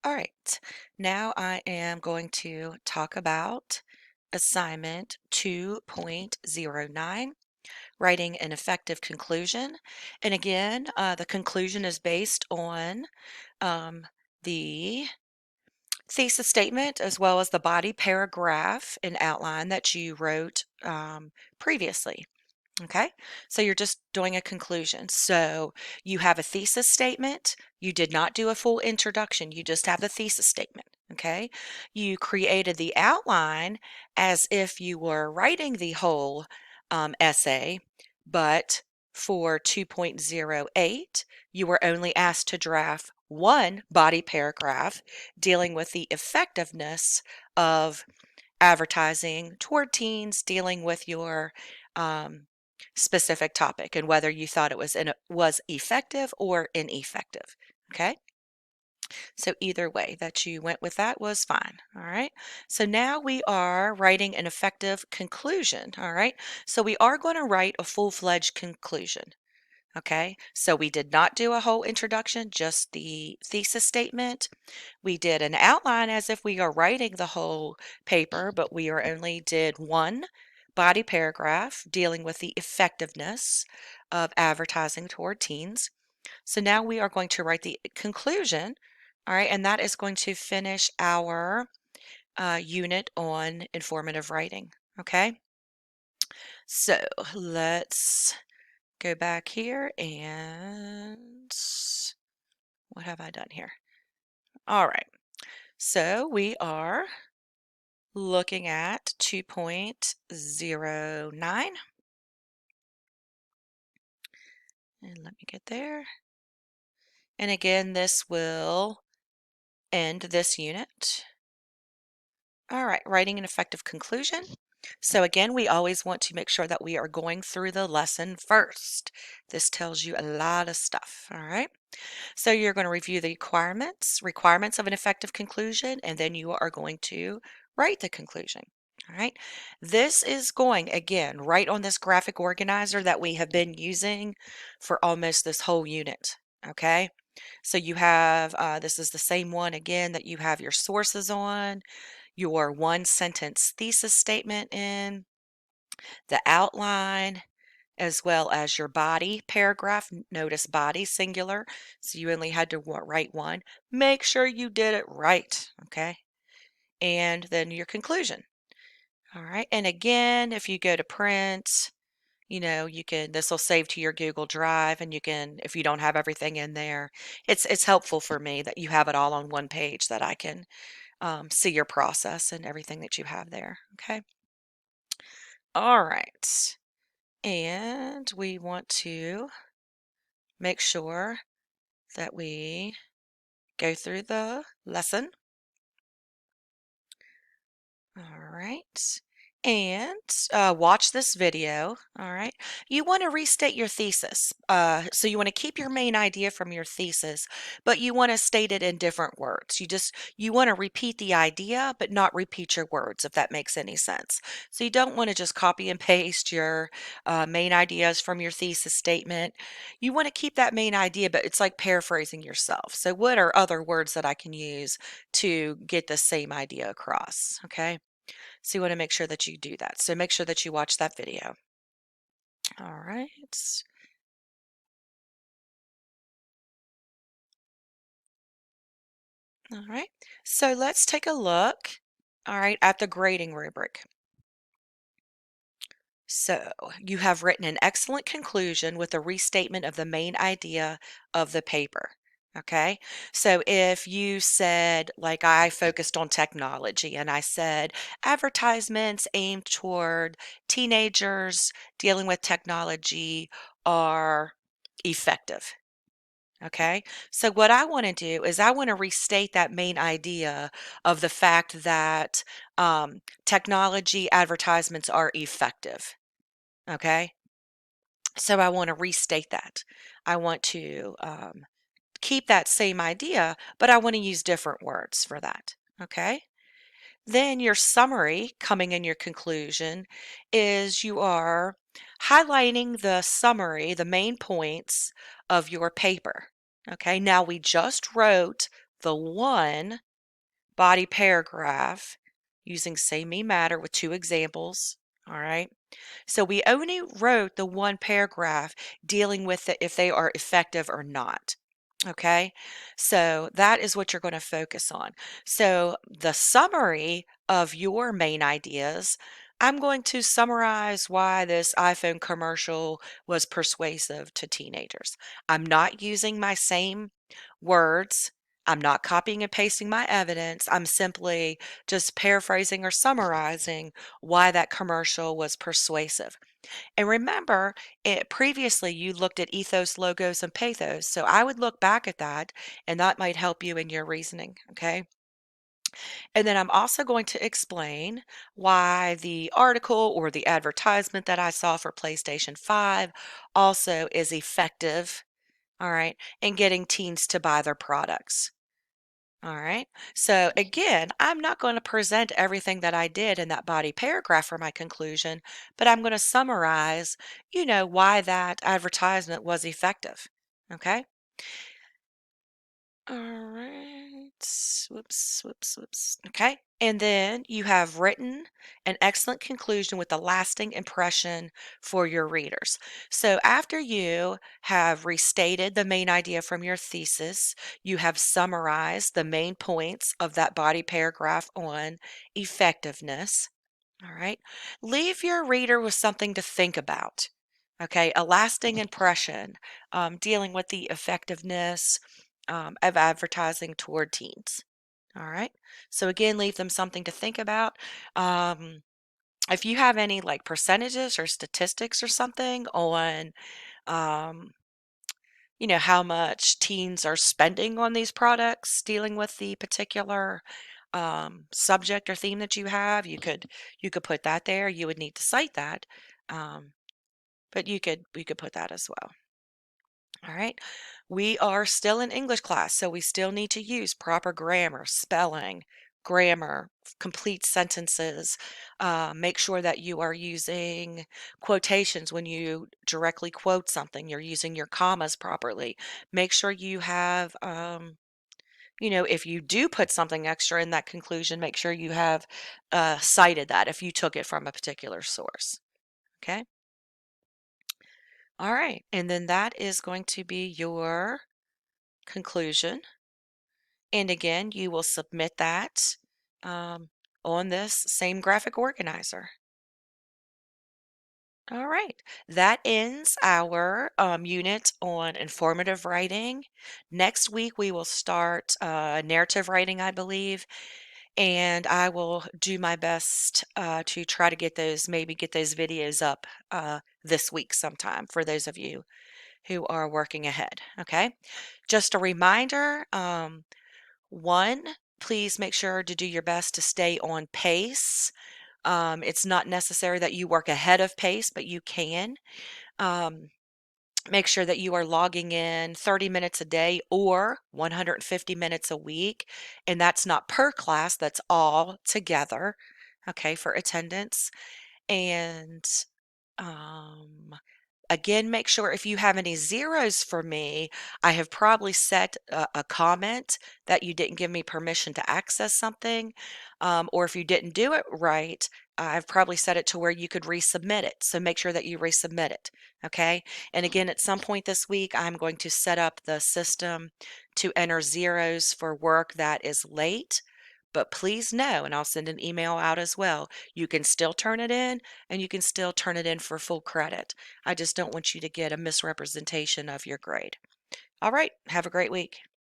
All right, now I am going to talk about assignment 2.09, writing an effective conclusion. And again, the conclusion is based on um, the thesis statement as well as the body paragraph and outline that you wrote previously. Okay, so you're just doing a conclusion. So you have a thesis statement. You did not do a full introduction. You just have the thesis statement. Okay, you created the outline as if you were writing the whole essay, but for 2.08, you were only asked to draft one body paragraph dealing with the effectiveness of advertising toward teens, dealing with your um, specific topic and whether you thought it was effective or ineffective. Okay, so either way that you went with that was fine. All right, so now we are writing an effective conclusion. All right, so we are going to write a full-fledged conclusion. Okay, so we did not do a whole introduction, just the thesis statement. We did an outline as if we are writing the whole paper, but we are only did one body paragraph dealing with the effectiveness of advertising toward teens. So now we are going to write the conclusion, all right, and that is going to finish our unit on informative writing, okay? So let's go back here and what have I done here? All right, so we are looking at 2.09, and let me get there. And again, this will end this unit. All right, writing an effective conclusion. So again, we always want to make sure that we are going through the lesson first. This tells you a lot of stuff, all right? So you're going to review the requirements of an effective conclusion, and then you are going to write the conclusion. All right. This is going again right on this graphic organizer that we have been using for almost this whole unit. Okay. So you have, this is the same one again that you have your sources on, your one sentence thesis statement in, the outline, as well as your body paragraph. Notice body singular, so you only had to write one. Make sure you did it right, okay? And then your conclusion. All right, and again, if you go to print, you know, you can, this will save to your Google Drive, and you can, if you don't have everything in there, it's helpful for me that you have it all on one page that I can see your process and everything that you have there, okay? All right, and we want to make sure that we go through the lesson. All right. And watch this video. All right. You want to restate your thesis. So you want to keep your main idea from your thesis, but you want to state it in different words. You want to repeat the idea, but not repeat your words, if that makes any sense. So you don't want to just copy and paste your main ideas from your thesis statement. You want to keep that main idea, but it's like paraphrasing yourself. So what are other words that I can use to get the same idea across? Okay. So you want to make sure that you do that. So make sure that you watch that video. All right. All right. So let's take a look, all right, at the grading rubric. So you have written an excellent conclusion with a restatement of the main idea of the paper. Okay, so if you said, like I focused on technology and I said advertisements aimed toward teenagers dealing with technology are effective. Okay, so what I want to do is I want to restate that main idea of the fact that technology advertisements are effective. Okay, so I want to restate that. I want to keep that same idea, but I want to use different words for that. Okay, then your summary coming in your conclusion is you are highlighting the summary, the main points of your paper. Okay, now we just wrote the one body paragraph using Say Me Matter with 2 examples, all right? So we only wrote the one paragraph dealing with if they are effective or not. Okay, so that is what you're going to focus on. So the summary of your main ideas, I'm going to summarize why this iPhone commercial was persuasive to teenagers. I'm not using my same words. I'm not copying and pasting my evidence. I'm simply just paraphrasing or summarizing why that commercial was persuasive. And remember, previously you looked at ethos, logos, and pathos. So I would look back at that, and that might help you in your reasoning. Okay. And then I'm also going to explain why the article or the advertisement that I saw for PlayStation 5 also is effective. All right. In getting teens to buy their products. All right. So again, I'm not going to present everything that I did in that body paragraph for my conclusion, but I'm going to summarize, why that advertisement was effective. Okay. All right. Whoops, whoops, whoops. Okay. And then you have written an excellent conclusion with a lasting impression for your readers. So after you have restated the main idea from your thesis, you have summarized the main points of that body paragraph on effectiveness. All right. Leave your reader with something to think about. Okay. A lasting impression, dealing with the effectiveness of advertising toward teens. All right. So again, leave them something to think about. Um, if you have any like percentages or statistics or something on, um, how much teens are spending on these products dealing with the particular subject or theme that you have, you could put that there. You would need to cite that, um, but you could put that as well. All right. We are still in English class, so we still need to use proper grammar, spelling, grammar, complete sentences. Make sure that you are using quotations when you directly quote something. You're using your commas properly. Make sure you have, if you do put something extra in that conclusion, make sure you have cited that if you took it from a particular source. Okay. All right. And then that is going to be your conclusion. And again, you will submit that um, on this same graphic organizer. All right, that ends our unit on informative writing. Next week, we will start narrative writing, I believe, and I will do my best to try to maybe get those videos up this week sometime for those of you who are working ahead. Okay, just a reminder. One, please make sure to do your best to stay on pace. It's not necessary that you work ahead of pace, but you can. Um, Make sure that you are logging in 30 minutes a day or 150 minutes a week. And that's not per class, that's all together, okay, for attendance. And um, again, make sure if you have any zeros for me, I have probably set a comment that you didn't give me permission to access something. Or if you didn't do it right, I've probably set it to where you could resubmit it. So make sure that you resubmit it. Okay. And again, at some point this week, I'm going to set up the system to enter zeros for work that is late. But please know, and I'll send an email out as well, you can still turn it in and you can still turn it in for full credit. I just don't want you to get a misrepresentation of your grade. All right, have a great week.